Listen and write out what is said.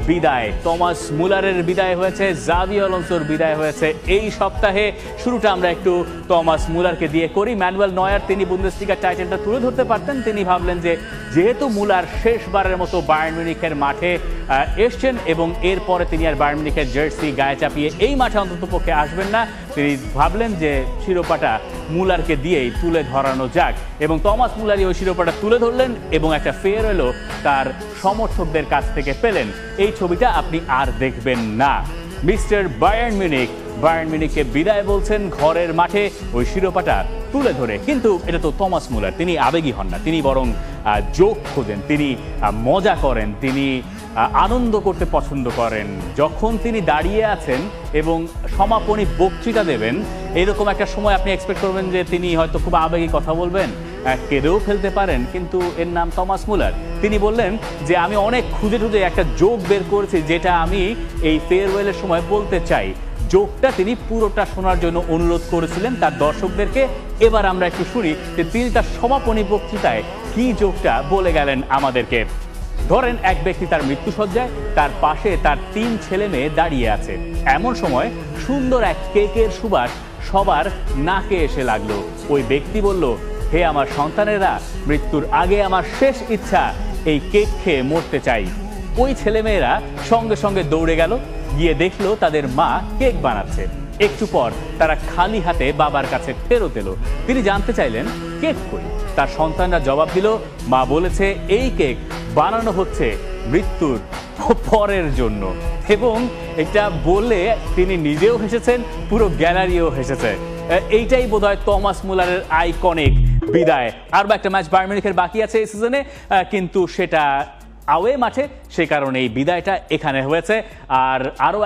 বিদায়, টমাস মুলারের বিদায় হয়েছে, জাভি আলোনসোর বিদায় হয়েছে এই সপ্তাহে। শুরুটা আমরা একটু টমাস মুলারকে দিয়ে করি। ম্যানুয়েল নয়ার তিনি বুন্দেসলিগার টাইটেলটা তুলে ধরতে পারতেন, তিনি ভাবলেন যে যেহেতু মুলার শেষবারের মতো বায়ার্ন মিউনিখের মাঠে এসছেন এবং এরপরে তিনি আর বায়ার্ন মিউনিখের জার্সি গায়ে চাপিয়ে এই মাঠে অন্ততপক্ষে আসবেন না, তিনি ভাবলেন যে শিরোপাটা মুলারকে দিয়েই তুলে ধরানো যাক এবং টমাস মুলারই ওই শিরোপাটা তুলে ধরলেন এবং একটা ফেয়ারওয়েলও তার সমর্থকদের কাছ থেকে পেলেন। এই ছবিটা আপনি আর দেখবেন না। মিস্টার বায়ার্ন মিউনিখকে বিদায় বলছেন ঘরের মাঠে ওই শিরোপাটা তুলে ধরে। কিন্তু এটা তো টমাস মুলার, তিনি আবেগী হন না, তিনি বরং জোক খোঁজেন, তিনি মজা করেন, তিনি আনন্দ করতে পছন্দ করেন। যখন তিনি দাঁড়িয়ে আছেন এবং সমাপনী বক্তৃতা দেবেন, এরকম একটা সময় আপনি এক্সপেক্ট করবেন যে তিনি হয়তো খুব আবেগী কথা বলবেন, কেঁদেও ফেলতে পারেন, কিন্তু এর নাম টমাস মুলার। তিনি বললেন যে আমি অনেক খুঁজে খুঁজে একটা জোক বের করেছি যেটা আমি এই ফেয়ারওয়েলের সময় বলতে চাই। জোকটা তিনি পুরোটা শোনার জন্য অনুরোধ করেছিলেন তার দর্শকদেরকে। এবার আমরা একটু শুনি যে তিনি তার সমাপনী বক্তৃতায় কি জোকটা বলে গেলেন আমাদেরকে। ধরেন এক ব্যক্তি তার মৃত্যুসজ্জায়, তার পাশে তার 3 ছেলে মেয়ে দাঁড়িয়ে আছে। এমন সময় সুন্দর এক কেকের সুবাস সবার নাকে এসে লাগলো। ওই ব্যক্তি বলল, হে আমার সন্তানেরা, মৃত্যুর আগে আমার শেষ ইচ্ছা এই কেক খেয়ে মরতে চাই। ওই ছেলেমেয়েরা সঙ্গে সঙ্গে দৌড়ে গেল, গিয়ে দেখলো তাদের মা কেক বানাচ্ছে। একটু পর তারা খালি হাতে বাবার কাছে ফেরত এলো। তিনি জানতে চাইলেন কেক কই। তার সন্তানরা জবাব দিল, মা বলেছে এই কেক বানানো হচ্ছে মৃত্যুর পরের জন্য। এবং এটা বলে তিনি নিজেও হেসেছেন, পুরো গ্যালারিও হেসেছে। এইটাই বোধহয় টমাস মুলারের আইকনিক বিদায়। আর একটা ম্যাচ বায়ার্ন মিউনিখের বাকি আছে এই সিজনে, কিন্তু সেটা আওয়ে মাঠে, সে কারণে এই বিদায়টা এখানে হয়েছে। আর আরো